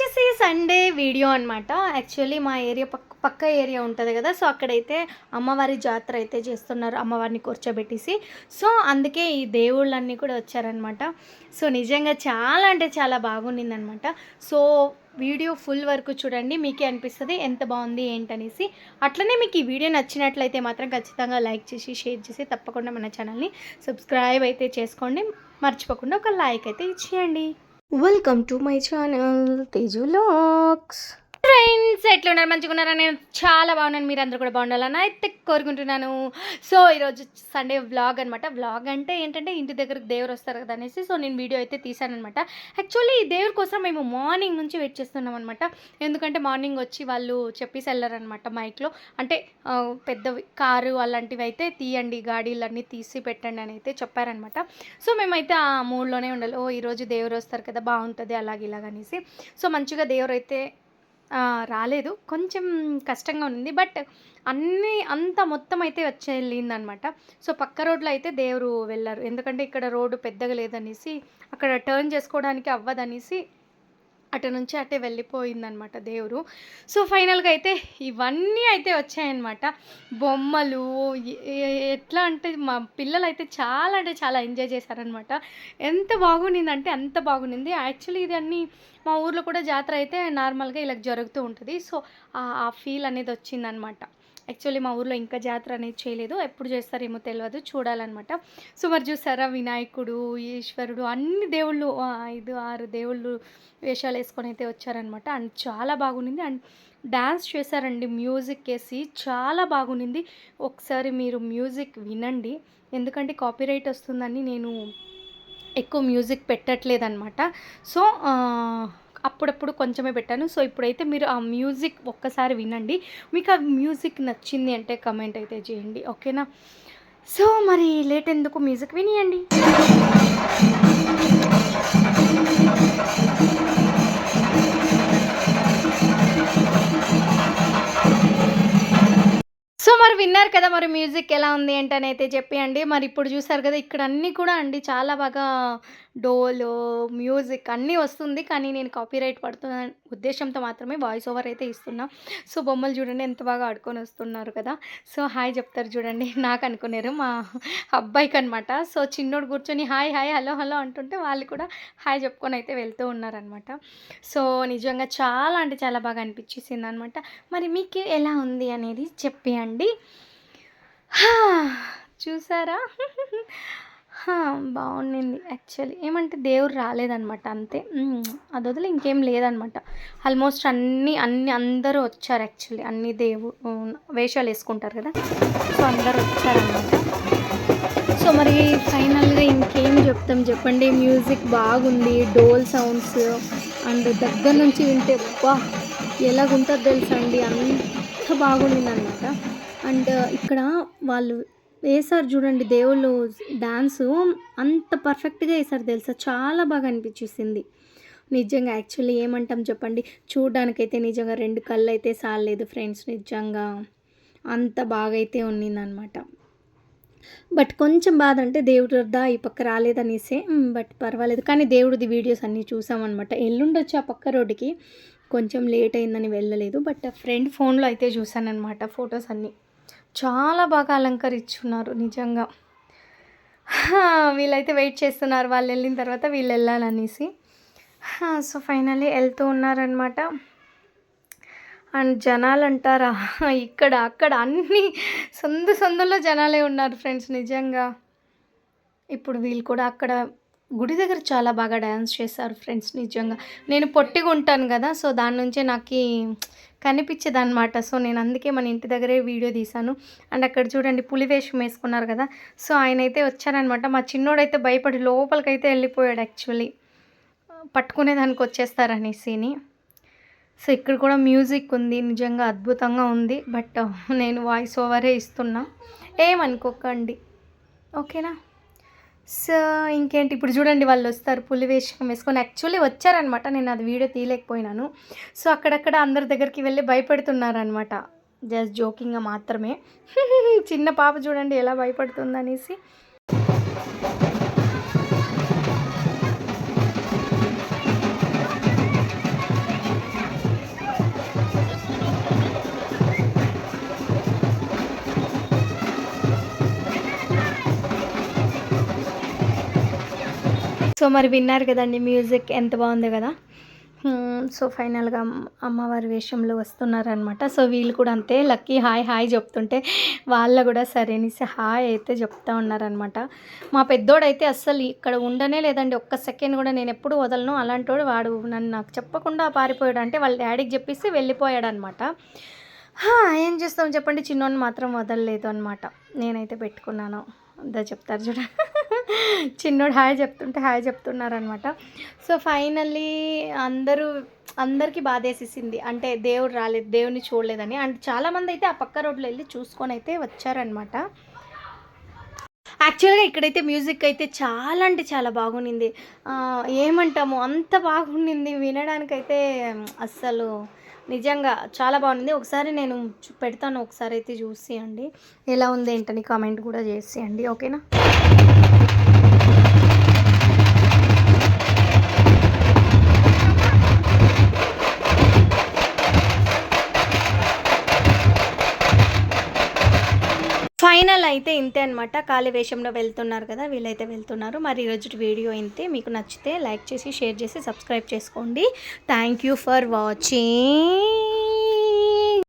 వచ్చేసి Sunday video అనమాట. Actually మా ఏరియా పక్క ఏరియా ఉంటుంది కదా, సో అక్కడైతే అమ్మవారి జాతర అయితే చేస్తున్నారు, అమ్మవారిని కూర్చోబెట్టేసి. సో అందుకే ఈ దేవుళ్ళన్నీ కూడా వచ్చారనమాట. సో నిజంగా చాలా అంటే చాలా బాగుండిందనమాట. సో వీడియో ఫుల్ వరకు చూడండి, మీకే అనిపిస్తుంది ఎంత బాగుంది ఏంటనేసి. అట్లనే మీకు ఈ వీడియో నచ్చినట్లయితే మాత్రం ఖచ్చితంగా లైక్ చేసి షేర్ చేసి తప్పకుండా మన ఛానల్ని సబ్స్క్రైబ్ అయితే చేసుకోండి. మర్చిపోకుండా ఒక లైక్ అయితే ఇచ్చేయండి. Welcome to my channel Teju vlogs. Friends ఎట్లున్నారు, మంచిగా ఉన్నారా? నేను చాలా బాగున్నాను, మీరు అందరూ కూడా బాగుండాలని అయితే కోరుకుంటున్నాను. సో ఈరోజు సండే వ్లాగ్ అనమాట. వ్లాగ్ అంటే ఏంటంటే ఇంటి దగ్గరకు దేవుడు వస్తారు కదా అనేసి సో నేను వీడియో అయితే తీసానమాట. యాక్చువల్లీ ఈ దేవుడి కోసం మేము మార్నింగ్ నుంచి వెయిట్ చేస్తున్నాం అనమాట. ఎందుకంటే మార్నింగ్ వచ్చి వాళ్ళు చెప్పేసి వెళ్ళారనమాట మైక్లో, అంటే పెద్దవి కారు అలాంటివి అయితే తీయండి, గాడీలన్నీ తీసి పెట్టండి అని అయితే చెప్పారనమాట. సో మేమైతే ఆ మూడ్లోనే ఉండాలి, ఈరోజు దేవుడు వస్తారు కదా బాగుంటుంది ఇలాగనేసి. సో మంచిగా దేవుడు అయితే రాలేదు, కొంచెం కష్టంగా ఉంది, బట్ అంత మొత్తం అయితే వెళ్ళిందనమాట. సో పక్క రోడ్లో అయితే దేవుడు వెళ్ళారు, ఎందుకంటే ఇక్కడ రోడ్డు పెద్దగా లేదనేసి, అక్కడ టర్న్ చేసుకోవడానికి అవ్వదనేసి అటు నుంచి అటే వెళ్ళిపోయిందనమాట దేవుడు. సో ఫైనల్గా అయితే ఇవన్నీ అయితే వచ్చాయన్నమాట. బొమ్మలు ఎట్లా అంటే మా పిల్లలు అయితే చాలా అంటే చాలా ఎంజాయ్ చేశారనమాట. ఎంత బాగుండిందంటే అంత బాగుండింది. యాక్చువల్లీ ఇది అన్నీ మా ఊర్లో కూడా జాతర అయితే నార్మల్గా ఇలా జరుగుతూ ఉంటుంది. సో ఆ ఫీల్ అనేది వచ్చిందనమాట. యాక్చువల్లీ మా ఊర్లో ఇంకా జాతర అనేది చేయలేదు, ఎప్పుడు చేస్తారేమో తెలియదు, చూడాలన్నమాట. సో మరి చూసారా, వినాయకుడు, ఈశ్వరుడు, అన్ని దేవుళ్ళు 5-6 దేవుళ్ళు వేషాలు వేసుకొని అయితే వచ్చారనమాట. అండ్ చాలా బాగుండింది. అండ్ డ్యాన్స్ చేశారండి మ్యూజిక్ వేసి, చాలా బాగుండింది. ఒకసారి మీరు మ్యూజిక్ వినండి, ఎందుకంటే కాపీరైట్ వస్తుందని నేను ఎక్కువ మ్యూజిక్ పెట్టట్లేదన్నమాట. సో అప్పుడప్పుడు కొంచెమే పెట్టాను. సో ఇప్పుడైతే మీరు ఆ మ్యూజిక్ ఒక్కసారి వినండి, మీకు ఆ మ్యూజిక్ నచ్చింది అంటే కమెంట్ అయితే చేయండి, ఓకేనా? సో మరి లేట్ ఎందుకు, మ్యూజిక్ వినియండి. సో మరి విన్నారు కదా, మరి మ్యూజిక్ ఎలా ఉంది ఏంటని అయితే చెప్పండి. మరి ఇప్పుడు చూసారు కదా, ఇక్కడ అన్నీ కూడా అండి చాలా బాగా డోలు మ్యూజిక్ అన్నీ వస్తుంది, కానీ నేను కాపీరైట్ పడుతున్న ఉద్దేశంతో మాత్రమే వాయిస్ ఓవర్ అయితే ఇస్తున్నా. సో బొమ్మలు చూడండి ఎంత బాగా ఆడుకొని వస్తున్నారు కదా. సో హాయ్ చెప్తారు చూడండి, నాకు అనుకున్నారు మా అబ్బాయికి అనమాట. సో చిన్నోడు కూర్చొని హాయ్ హాయ్ హలో హలో అంటుంటే వాళ్ళు కూడా హాయ్ చెప్పుకొని అయితే వెళ్తూ ఉన్నారనమాట. సో నిజంగా చాలా అంటే చాలా బాగా అనిపించేసింది అనమాట. మరి మీకు ఎలా ఉంది అనేది చెప్పండి. చూసారా, బాగుండింది. యాక్చువల్లీ ఏమంటే దేవుడు రాలేదనమాట, అంతే. అది వదిలి ఇంకేం లేదనమాట. ఆల్మోస్ట్ అందరూ వచ్చారు. యాక్చువల్లీ అన్ని వేషాలు వేసుకుంటారు కదా, సో అందరూ వచ్చారనమాట. సో మరి ఫైనల్గా ఇంకేం చెప్తాం చెప్పండి. మ్యూజిక్ బాగుంది, డోల్ సౌండ్స్, అండ్ దగ్గర నుంచి వింటే బా ఎలాగుంటుందో తెలుసా అండి, అంత బాగుండింది అనమాట. అండ్ ఇక్కడ వాళ్ళు వేసారు చూడండి దేవుళ్ళు డాన్సు, అంత పర్ఫెక్ట్గా వేసారు తెలుసా, చాలా బాగా అనిపించేసింది నిజంగా. యాక్చువల్లీ ఏమంటాం చెప్పండి, చూడడానికైతే నిజంగా 2 కళ్ళు అయితే సాలేదు ఫ్రెండ్స్, నిజంగా అంత బాగా అయితే ఉన్నిందనమాట. బట్ కొంచెం బాధ అంటే దేవుడు ఈ పక్క రాలేదనేసే, బట్ పర్వాలేదు. కానీ దేవుడిది వీడియోస్ అన్నీ చూసామన్నమాట. ఎల్లుండొచ్చు ఆ పక్క రోడ్డుకి, కొంచెం లేట్ అయిందని వెళ్ళలేదు. బట్ ఫ్రెండ్ ఫోన్లో అయితే చూసానన్నమాట ఫొటోస్ అన్నీ. చాలా బాగా అలంకరించున్నారు నిజంగా. వీళ్ళైతే వెయిట్ చేస్తున్నారు, వాళ్ళు వెళ్ళిన తర్వాత వీళ్ళు వెళ్ళాలనేసి. సో ఫైనల్లీ వెళ్తూ ఉన్నారనమాట. అండ్ జనాలు అంటారా, ఇక్కడ అక్కడ అన్నీ సందులో జనాలే ఉన్నారు ఫ్రెండ్స్ నిజంగా. ఇప్పుడు వీళ్ళు కూడా అక్కడ గుడి దగ్గర చాలా బాగా డ్యాన్స్ చేశారు ఫ్రెండ్స్ నిజంగా. నేను పొట్టిగా ఉంటాను కదా, సో దాని నుంచే నాకు కనిపించేది అనమాట. సో నేను అందుకే మన ఇంటి దగ్గరే వీడియో తీశాను. అండ్ అక్కడ చూడండి పులి వేషం వేసుకున్నారు కదా, సో ఆయన అయితే వచ్చారనమాట. మా చిన్నోడైతే భయపడి లోపలికైతే వెళ్ళిపోయాడు, యాక్చువల్లీ పట్టుకునేదానికి వచ్చేస్తారనేసిని. సో ఇక్కడ కూడా మ్యూజిక్ ఉంది, నిజంగా అద్భుతంగా ఉంది. బట్ నేను వాయిస్ ఓవరే ఇస్తున్నా, ఏమనుకోకండి, ఓకేనా? సో ఇంకేంటి, ఇప్పుడు చూడండి వాళ్ళు వస్తారు పులి వేషం వేసుకొని. యాక్చువల్లీ వచ్చారనమాట, నేను అది వీడియో తీయలేకపోయినాను. సో అక్కడక్కడ అందరి దగ్గరికి వెళ్ళి భయపెడుతున్నారనమాట, జస్ట్ జోకింగ్గా మాత్రమే. చిన్న పాప చూడండి ఎలా భయపడుతుందనేసి. సో మరి విన్నారు కదండి మ్యూజిక్ ఎంత బాగుంది కదా. సో ఫైనల్గా అమ్మవారి వేషంలో వస్తున్నారనమాట. సో వీళ్ళు కూడా అంతే లక్కీ హాయ్ హాయ్ చెప్తుంటే వాళ్ళు కూడా సరే అనేసి హాయ్ అయితే చెప్తా ఉన్నారనమాట. మా పెద్దోడైతే అస్సలు ఇక్కడ ఉండనే లేదండి, ఒక్క సెకండ్ కూడా. నేను ఎప్పుడు వదలను, అలాంటోడు వాడు నన్ను నాకు చెప్పకుండా పారిపోయాడు. అంటే వాళ్ళ డాడీకి చెప్పేసి వెళ్ళిపోయాడు అనమాట. ఏం చేస్తాం చెప్పండి, చిన్నోని మాత్రం వదలలేదు అనమాట. నేనైతే పెట్టుకున్నాను. అంతా చెప్తారు చూడ, చిన్నోడు హాయ్ చెప్తుంటే హాయ్ చెప్తున్నారనమాట. సో ఫైనల్లీ అందరికీ బాధేసేసింది, అంటే దేవుడు రాలేదు, దేవుని చూడలేదని. అండ్ చాలామంది అయితే ఆ పక్క రోడ్లో వెళ్ళి చూసుకొని అయితే వచ్చారనమాట. యాక్చువల్గా ఇక్కడైతే మ్యూజిక్ అయితే చాలా అంటే చాలా బాగుండింది. ఏమంటాము, అంత బాగుండింది వినడానికైతే. అస్సలు నిజంగా చాలా బాగుంది. ఒకసారి నేను పెడతాను, ఒకసారి అయితే చూసేయండి ఎలా ఉంది ఏంటని కామెంట్ కూడా చేసేయండి, ఓకేనా. ఫైనల్ అయితే ఇంతే అనమాట. ఖాళీ వేషంలో వెళ్తున్నారు కదా, వీళ్ళైతే వెళ్తున్నారు. మరి ఈరోజు వీడియో ఇంతే. మీకు నచ్చితే లైక్ చేసి షేర్ చేసి సబ్స్క్రైబ్ చేసుకోండి. Thank you for watching.